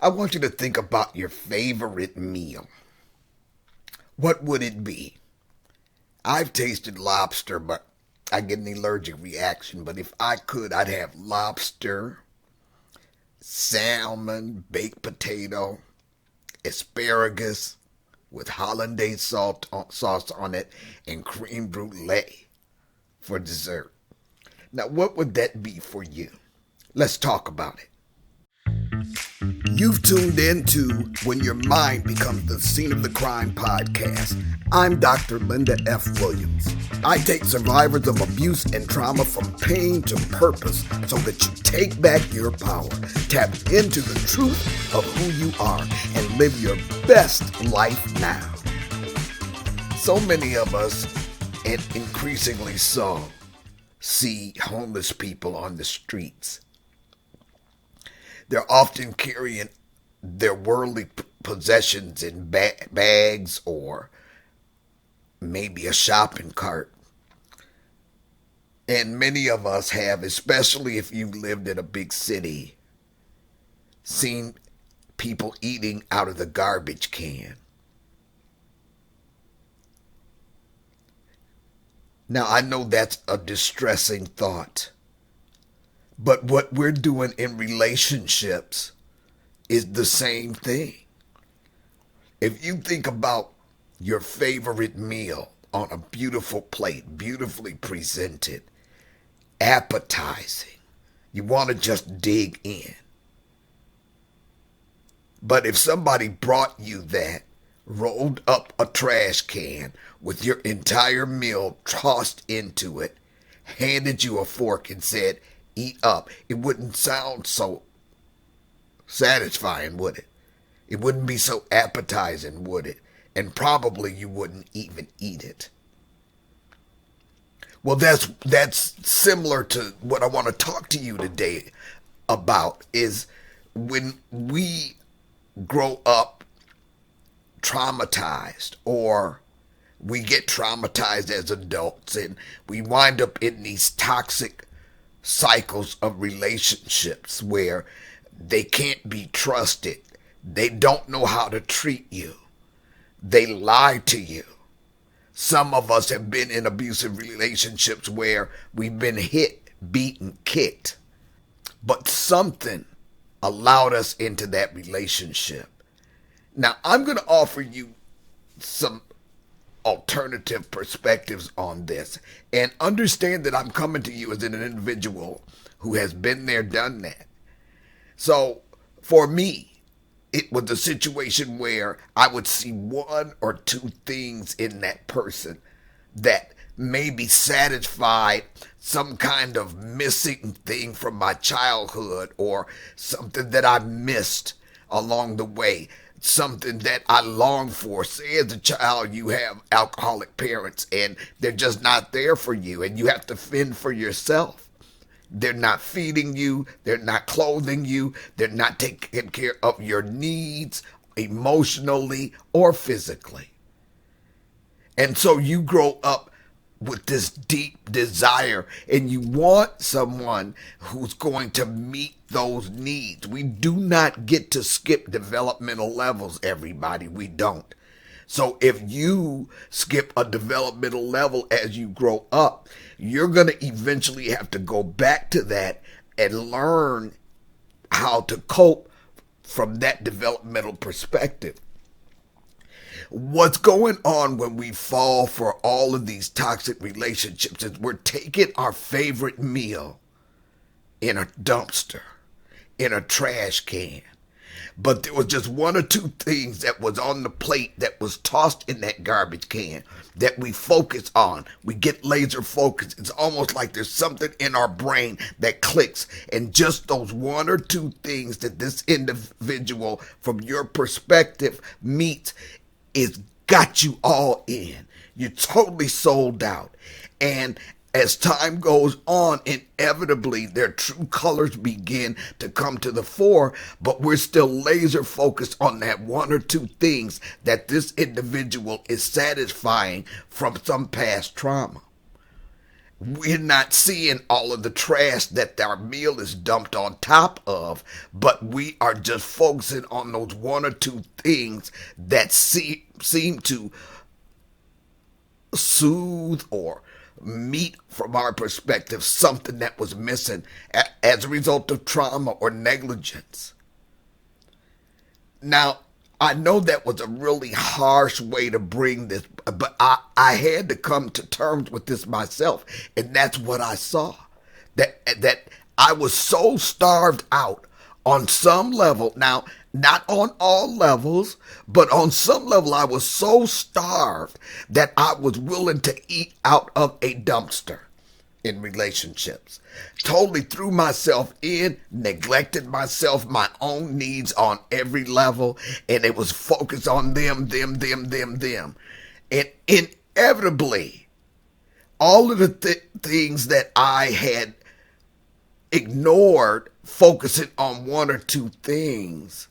I want you to think about your favorite meal. What would it be? I've tasted lobster, but I get an allergic reaction. But if I could, I'd have lobster, salmon, baked potato, asparagus with hollandaise sauce on it, and creme brulee for dessert. Now, what would that be for you? Let's talk about it. You've tuned in to When Your Mind Becomes the Scene of the Crime podcast. I'm Dr. Linda F. Williams. I take survivors of abuse and trauma from pain to purpose so that you take back your power, tap into the truth of who you are, and live your best life now. So many of us, and increasingly so, see homeless people on the streets. They're often carrying their worldly possessions in bags or maybe a shopping cart. And many of us have, especially if you've lived in a big city, seen people eating out of the garbage can. Now, I know that's a distressing thought. But what we're doing in relationships is the same thing. If you think about your favorite meal on a beautiful plate, beautifully presented, appetizing, you want to just dig in. But if somebody brought you that, rolled up a trash can with your entire meal tossed into it, handed you a fork and said, eat up, it wouldn't sound so satisfying, would it? It wouldn't be so appetizing, would it? And probably you wouldn't even eat it. Well, that's similar to what I want to talk to you today about, is when we grow up traumatized, or we get traumatized as adults, and we wind up in these toxic cycles of relationships where they can't be trusted. They don't know how to treat you. They lie to you. Some of us have been in abusive relationships where we've been hit, beaten, kicked, but something allowed us into that relationship. Now, I'm going to offer you some alternative perspectives on this, and understand that I'm coming to you as an individual who has been there, done that. So for me, it was a situation where I would see one or two things in that person that maybe satisfied some kind of missing thing from my childhood, or something that I missed along the way. Something that I long for. Say as a child you have alcoholic parents and they're just not there for you, and you have to fend for yourself. They're not feeding you, they're not clothing you, they're not taking care of your needs emotionally or physically. And so you grow up with this deep desire, and you want someone who's going to meet those needs. We do not get to skip developmental levels, everybody. We don't. So if you skip a developmental level as you grow up, you're going to eventually have to go back to that and learn how to cope from that developmental perspective. What's going on when we fall for all of these toxic relationships is we're taking our favorite meal in a dumpster, in a trash can. But there was just one or two things that was on the plate that was tossed in that garbage can that we focus on. We get laser focused. It's almost like there's something in our brain that clicks. And just those one or two things that this individual, from your perspective, meets, is got you all in. You're totally sold out. And as time goes on, inevitably their true colors begin to come to the fore, but we're still laser focused on that one or two things that this individual is satisfying from some past trauma. we're not seeing all of the trash that our meal is dumped on top of, but we are just focusing on those one or two things that seem to soothe or meet, from our perspective, something that was missing as a result of trauma or negligence. Now, I know that was a really harsh way to bring this, but I had to come to terms with this myself, and that's what I saw. That I was so starved out on some level. Now, not on all levels, but on some level, I was so starved that I was willing to eat out of a dumpster in relationships. Totally threw myself in, neglected myself, my own needs on every level, and it was focused on them. And inevitably, all of the things that I had ignored, focusing on one or two things,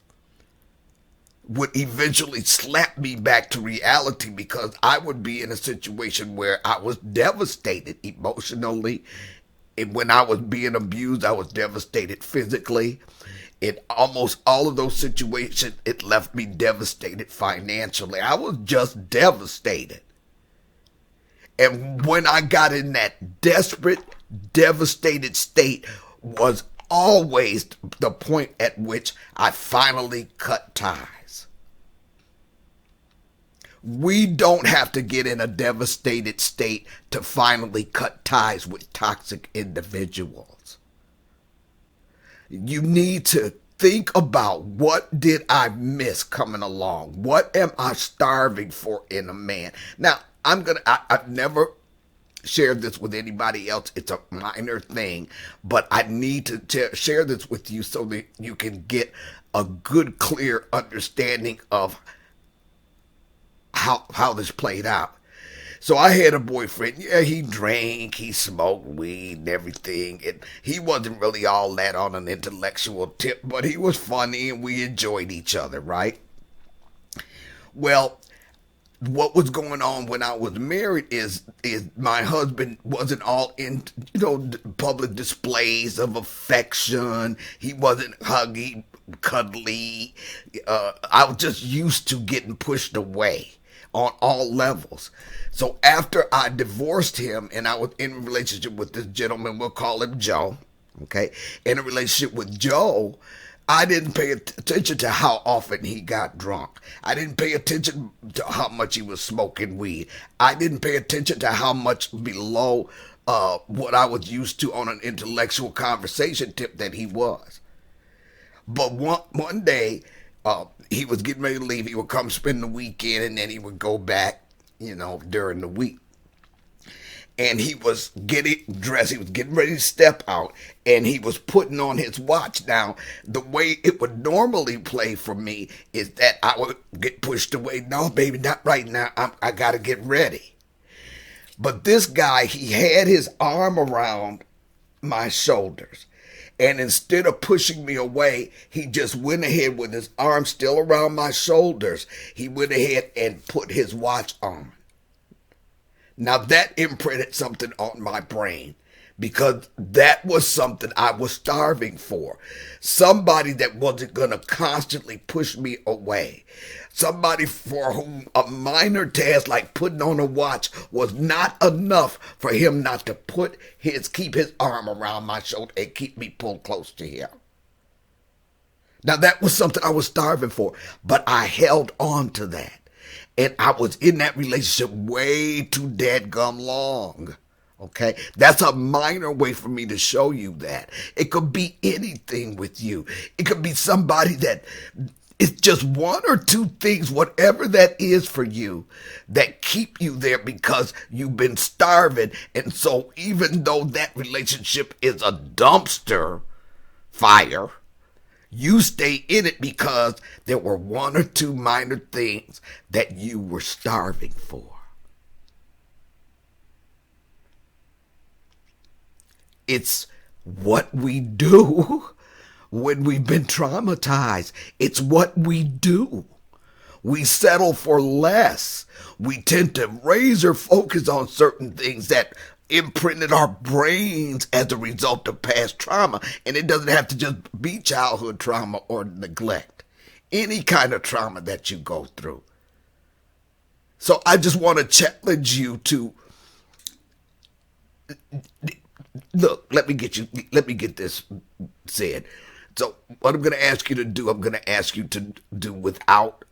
would eventually slap me back to reality, because I would be in a situation where I was devastated emotionally. And when I was being abused, I was devastated physically. In almost all of those situations, it left me devastated financially. I was just devastated. And when I got in that desperate, devastated state was always the point at which I finally cut ties. We don't have to get in a devastated state to finally cut ties with toxic individuals. You need to think about, what did I miss coming along? What am I starving for in a man? Now, I've never shared this with anybody else. It's a minor thing, but I need to share this with you so that you can get a good, clear understanding of how this played out. So I had a boyfriend. Yeah, he drank, he smoked weed and everything, and he wasn't really all that on an intellectual tip, but he was funny and we enjoyed each other, right? Well, what was going on when I was married is my husband wasn't all in, public displays of affection. He wasn't huggy, cuddly. I was just used to getting pushed away on all levels. So after I divorced him and I was in a relationship with this gentleman, we'll call him Joe, okay? In a relationship with Joe, I didn't pay attention to how often he got drunk. I didn't pay attention to how much he was smoking weed. I didn't pay attention to how much below what I was used to on an intellectual conversation tip that he was. But one day, he was getting ready to leave. He would come spend the weekend, and then he would go back, during the week. And he was getting dressed. He was getting ready to step out, and he was putting on his watch. Now, the way it would normally play for me is that I would get pushed away. No, baby, not right now. I got to get ready. But this guy, he had his arm around my shoulders. And instead of pushing me away, he just went ahead with his arm still around my shoulders. He went ahead and put his watch on. Now that imprinted something on my brain, because that was something I was starving for. Somebody that wasn't going to constantly push me away. Somebody for whom a minor task like putting on a watch was not enough for him not to keep his arm around my shoulder and keep me pulled close to him. Now that was something I was starving for, but I held on to that. And I was in that relationship way too dadgum long. Okay, that's a minor way for me to show you that. It could be anything with you. It could be somebody that it's just one or two things, whatever that is for you, that keep you there because you've been starving. And so even though that relationship is a dumpster fire, you stay in it because there were one or two minor things that you were starving for. It's what we do when we've been traumatized. It's what we do. We settle for less. We tend to razor focus on certain things that imprinted our brains as a result of past trauma. And it doesn't have to just be childhood trauma or neglect. Any kind of trauma that you go through. So I just want to challenge you to look, let me get this said. So what I'm going to ask you to do, I'm going to ask you to do without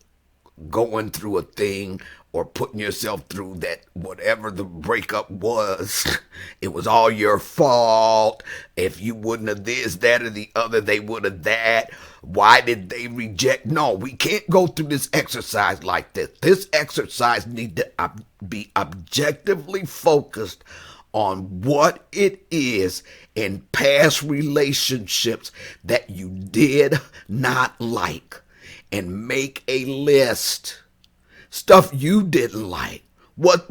going through a thing or putting yourself through that whatever the breakup was, it was all your fault. If you wouldn't have this, that, or the other, they would have that. Why did they reject? No, we can't go through this exercise like this. This exercise needs to be objectively focused on what it is in past relationships that you did not like, and make a list. Stuff you didn't like. When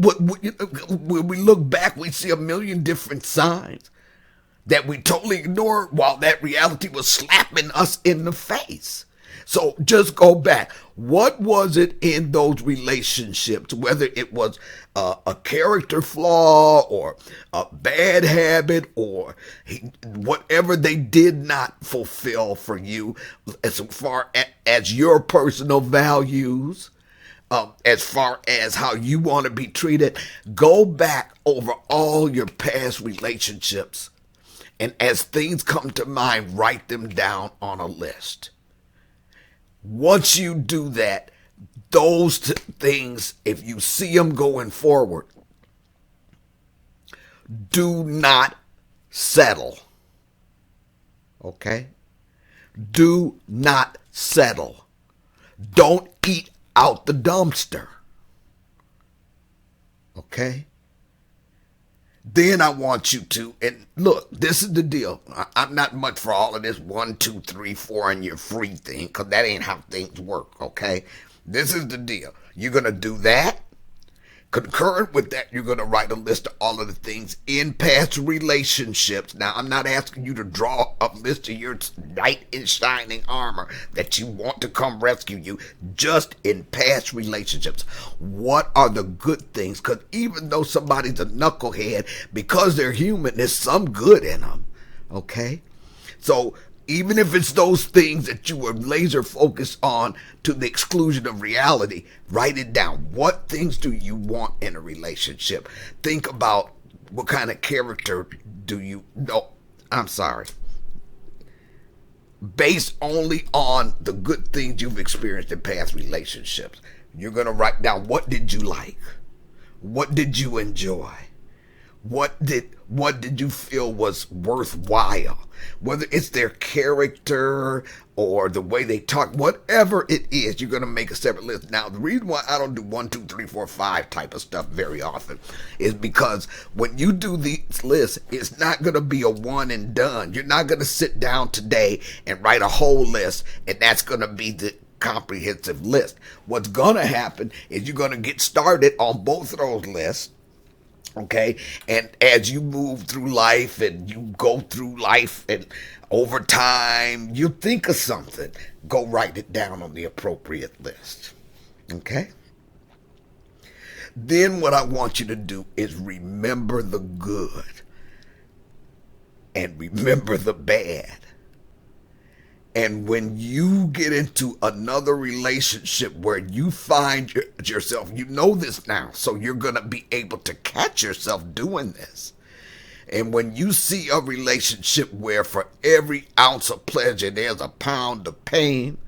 we look back, we see a million different signs that we totally ignored while that reality was slapping us in the face. So just go back. What was it in those relationships, whether it was a character flaw or a bad habit or whatever they did not fulfill for you as far as your personal values, as far as how you want to be treated? Go back over all your past relationships, and as things come to mind, write them down on a list. Once you do that, those things, if you see them going forward, do not settle. Okay? Do not settle. Don't eat out the dumpster. Okay? Then I want you to, and look, this is the deal. I'm not much for all of this 1, 2, 3, 4 and your free thing, because that ain't how things work, okay? This is the deal. You're going to do that. Concurrent with that, you're going to write a list of all of the things in past relationships. Now, I'm not asking you to draw a list of your knight in shining armor that you want to come rescue you, just in past relationships. What are the good things? Because even though somebody's a knucklehead, because they're human, there's some good in them. Okay? So even if it's those things that you were laser focused on to the exclusion of reality, write it down. What things do you want in a relationship? Think about what kind of character do you... No, I'm sorry. Based only on the good things you've experienced in past relationships, you're going to write down, what did you like? What did you enjoy? What did you feel was worthwhile? Whether it's their character or the way they talk, whatever it is, you're going to make a separate list. Now, the reason why I don't do 1, 2, 3, 4, 5 type of stuff very often is because when you do these lists, it's not going to be a one and done. You're not going to sit down today and write a whole list, and that's going to be the comprehensive list. What's going to happen is you're going to get started on both of those lists. Okay, and as you move through life and you go through life, and over time you think of something, go write it down on the appropriate list. Okay? Then what I want you to do is remember the good and remember the bad. And when you get into another relationship where you find yourself, you know this now, so you're going to be able to catch yourself doing this. And when you see a relationship where for every ounce of pleasure there's a pound of pain,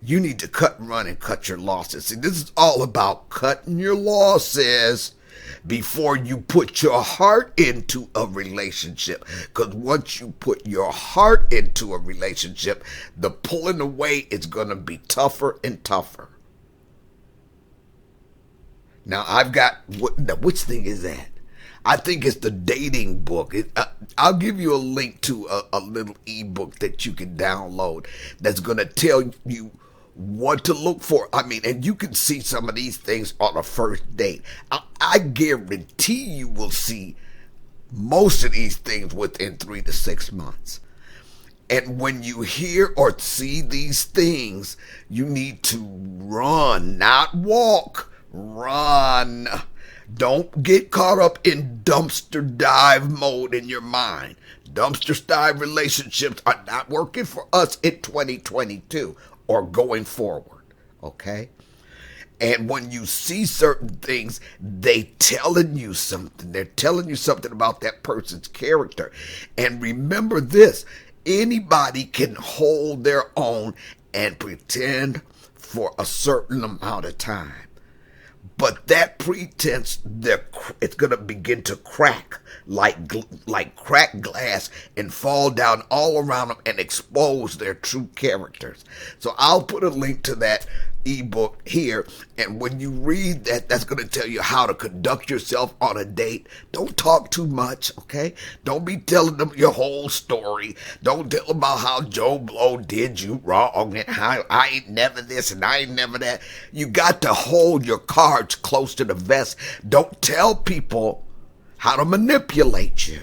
you need to cut and run and cut your losses. See, this is all about cutting your losses before you put your heart into a relationship. Because once you put your heart into a relationship, the pulling away is going to be tougher and tougher. Now, I've got, which thing is that? I think it's the dating book. I'll give you a link to a little ebook that you can download that's going to tell you what to look for. I mean, and you can see some of these things on a first date. I guarantee you will see most of these things within 3 to 6 months. And when you hear or see these things, you need to run, not walk, run. Don't get caught up in dumpster dive mode in your mind. Dumpster dive relationships are not working for us in 2022 or going forward, okay? And when you see certain things, they telling you something. They're telling you something about that person's character. And remember this, anybody can hold their own and pretend for a certain amount of time. But that pretense, it's going to begin to crack like cracked glass and fall down all around them and expose their true characters. So I'll put a link to that ebook here, and when you read that, that's going to tell you how to conduct yourself on a date. Don't talk too much, okay? Don't be telling them your whole story. Don't tell them about how Joe Blow did you wrong and how I ain't never this and I ain't never that. You got to hold your cards close to the vest. Don't tell people how to manipulate you.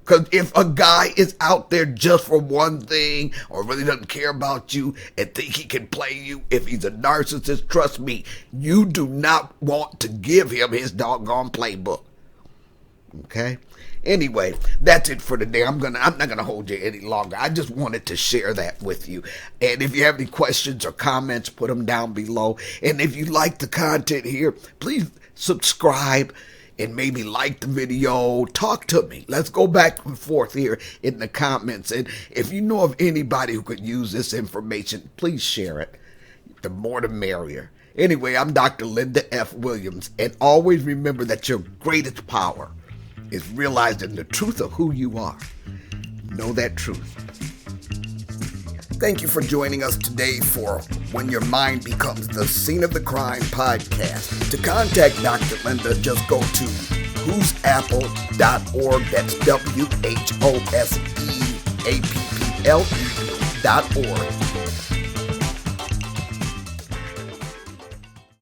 Because if a guy is out there just for one thing or really doesn't care about you and think he can play you, if he's a narcissist, trust me, you do not want to give him his doggone playbook. Okay? Anyway, that's it for today. I'm not gonna hold you any longer. I just wanted to share that with you. And if you have any questions or comments, put them down below. And if you like the content here, please subscribe and maybe like the video. Talk to me. Let's go back and forth here in the comments. And if you know of anybody who could use this information, please share it. The more the merrier. Anyway, I'm Dr. Linda F. Williams, and always remember that your greatest power is realized in the truth of who you are. Know that truth. Thank you for joining us today for When Your Mind Becomes the Scene of the Crime podcast. To contact Dr. Linda, just go to whoseapple.org. That's WHOSEAPPLE.org.